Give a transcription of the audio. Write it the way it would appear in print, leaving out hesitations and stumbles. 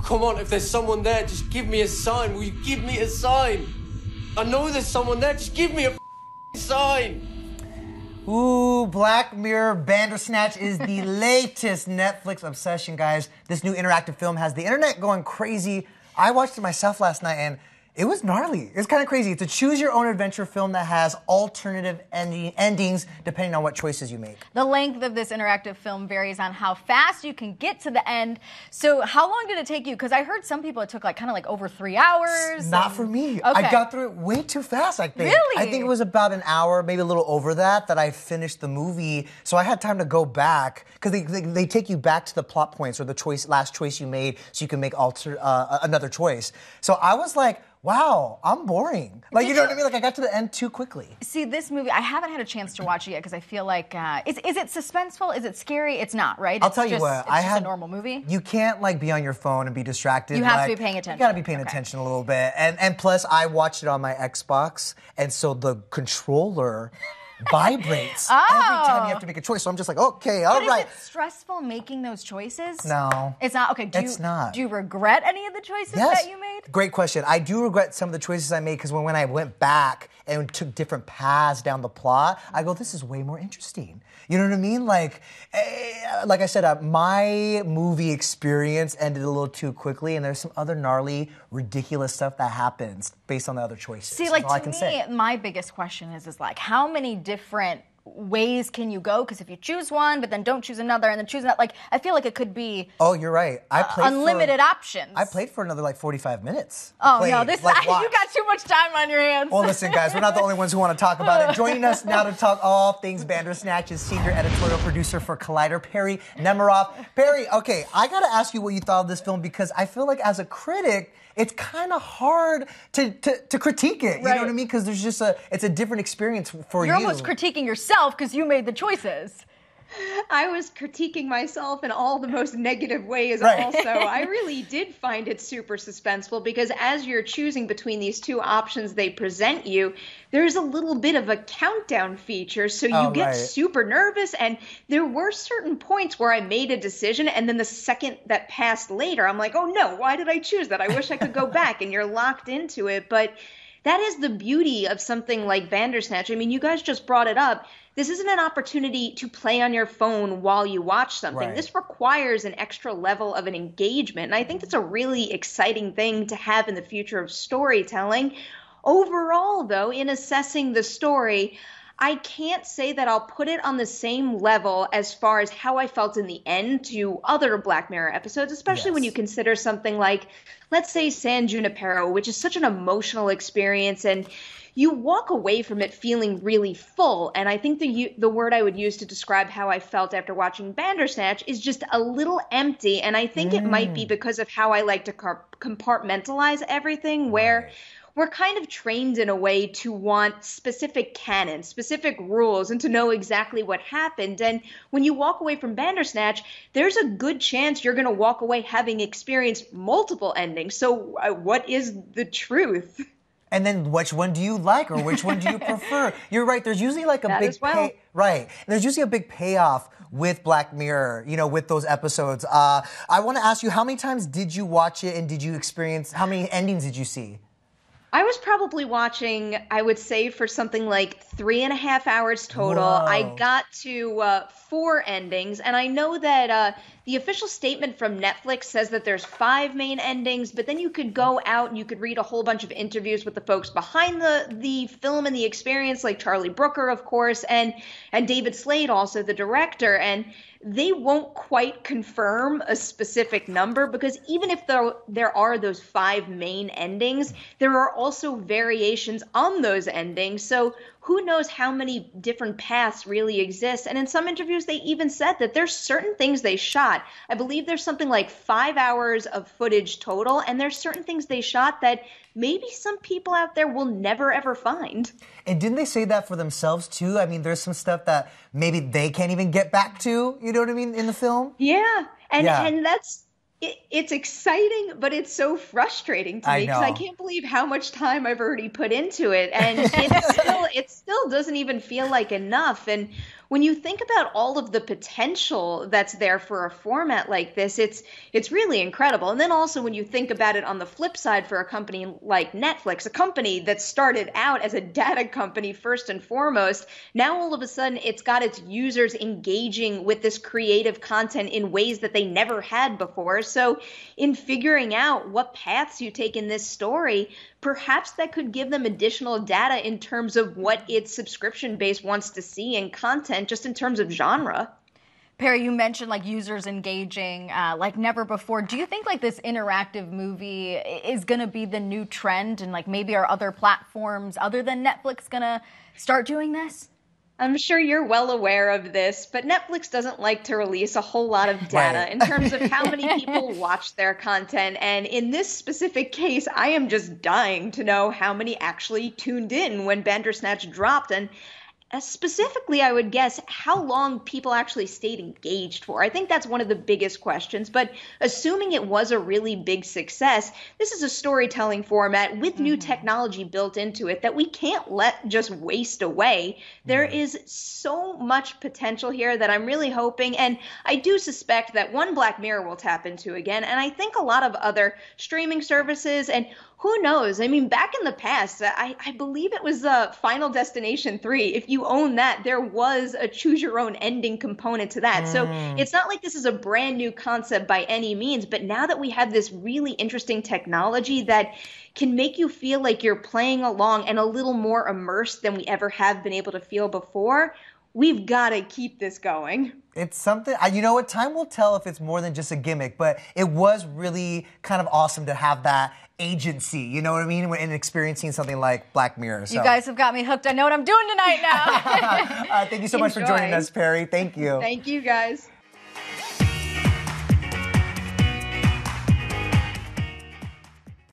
Come on, if there's someone there, just give me a sign. Will you give me a sign? I know there's someone there. Just give me a sign. Ooh, Black Mirror Bandersnatch is the latest Netflix obsession, guys. This new interactive film has the internet going crazy. I watched it myself last night, and it was gnarly. It's kind of crazy. It's a choose-your-own-adventure film that has alternative endings depending on what choices you make. The length of this interactive film varies on how fast you can get to the end. So how long did it take you? Because I heard some people it took kind of over 3 hours. Not for me. Okay. I got through it way too fast, I think. Really? I think it was about an hour, maybe a little over that I finished the movie. So I had time to go back, because they take you back to the plot points or the last choice you made so you can make another choice. So I was like, wow, I'm boring. You know what I mean? I got to the end too quickly. See, this movie, I haven't had a chance to watch it yet because I feel like, is it suspenseful? Is it scary? It's not, right? I'll tell you what. It's just a normal movie. You can't, be on your phone and be distracted. You have to be paying attention. You gotta be paying attention a little bit. And plus, I watched it on my Xbox, and so the controller vibrates every time you have to make a choice. So I'm just like, okay, all right. Is it stressful making those choices? No. It's not? Okay, it's not. Do you regret any of the choices that you made? Great question. I do regret some of the choices I made, because when I went back and took different paths down the plot, I go, this is way more interesting. You know what I mean? Like I said, my movie experience ended a little too quickly, and there's some other gnarly, ridiculous stuff that happens based on the other choices. See, to me, my biggest question is how many different ways can you go? Because if you choose one, but then don't choose another, and then choose another, I feel like it could be. Oh, you're right. I played unlimited options. I played for another 45 minutes. Oh no, you got too much time on your hands. Well, listen, guys, we're not the only ones who want to talk about it. Joining us now to talk all things Bandersnatch is senior editorial producer for Collider, Perry Nemiroff. Perry, okay, I got to ask you what you thought of this film, because I feel like as a critic, it's kind of hard to critique it. You know what I mean? Because there's just it's a different experience for you. You're almost critiquing yourself because you made the choices. I was critiquing myself in all the most negative ways also. I really did find it super suspenseful, because as you're choosing between these two options they present you, there's a little bit of a countdown feature, so you get super nervous, and there were certain points where I made a decision, and then the second that passed later, I'm like, oh no, why did I choose that? I wish I could go back, and you're locked into it. But that is the beauty of something like Bandersnatch. I mean, you guys just brought it up. This isn't an opportunity to play on your phone while you watch something. This requires an extra level of an engagement, and I think that's a really exciting thing to have in the future of storytelling. Overall, though, in assessing the story, I can't say that I'll put it on the same level as far as how I felt in the end to other Black Mirror episodes, especially when you consider something like, let's say, San Junipero, which is such an emotional experience, and you walk away from it feeling really full. And I think the word I would use to describe how I felt after watching Bandersnatch is just a little empty, and I think it might be because of how I like to compartmentalize everything, where we're kind of trained in a way to want specific canons, specific rules, and to know exactly what happened. And when you walk away from Bandersnatch, there's a good chance you're going to walk away having experienced multiple endings. So what is the truth? And then which one do you like, or which one do you prefer? You're right. There's usually There's usually a big payoff with Black Mirror, with those episodes. I want to ask you, how many times did you watch it, and did you experience, how many endings did you see? I was probably watching, I would say, for something like 3.5 hours total. Whoa. I got to 4 endings, and I know that the official statement from Netflix says that there's 5 main endings, but then you could go out and you could read a whole bunch of interviews with the folks behind the film and the experience, like Charlie Brooker, of course, and David Slade, also the director, and they won't quite confirm a specific number, because even if there are those 5 main endings, there are also variations on those endings. So who knows how many different paths really exist. And in some interviews, they even said that there's certain things they shot. I believe there's something like 5 hours of footage total, and there's certain things they shot that maybe some people out there will never, ever find. And didn't they say that for themselves, too? I mean, there's some stuff that maybe they can't even get back to, you know what I mean, in the film? Yeah, and that's... It's exciting, but it's so frustrating to me, because I can't believe how much time I've already put into it, and it still doesn't even feel like enough. And when you think about all of the potential that's there for a format like this, it's really incredible. And then also when you think about it on the flip side for a company like Netflix, a company that started out as a data company first and foremost, now all of a sudden it's got its users engaging with this creative content in ways that they never had before. So in figuring out what paths you take in this story, perhaps that could give them additional data in terms of what its subscription base wants to see in content, just in terms of genre. Perry, you mentioned like users engaging like never before. Do you think like this interactive movie is going to be the new trend, and like maybe are other platforms other than Netflix going to start doing this? I'm sure you're well aware of this, but Netflix doesn't like to release a whole lot of data in terms of how many people watch their content. And in this specific case, I am just dying to know how many actually tuned in when Bandersnatch dropped. And specifically, I would guess how long people actually stayed engaged for. I think that's one of the biggest questions. But assuming it was a really big success, this is a storytelling format with new technology built into it that we can't let just waste away. There is so much potential here that I'm really hoping, and I do suspect that one, Black Mirror will tap into again, and I think a lot of other streaming services, and who knows? I mean, back in the past, I believe it was Final Destination 3. If you own that, there was a choose your own ending component to that. So it's not like this is a brand new concept by any means, but now that we have this really interesting technology that can make you feel like you're playing along and a little more immersed than we ever have been able to feel before, we've got to keep this going. It's something, you know what, time will tell if it's more than just a gimmick, but it was really kind of awesome to have that agency, you know what I mean, in experiencing something like Black Mirror. So. You guys have got me hooked. I know what I'm doing tonight now. Thank you so much for joining us, Perry. Thank you. Thank you, guys.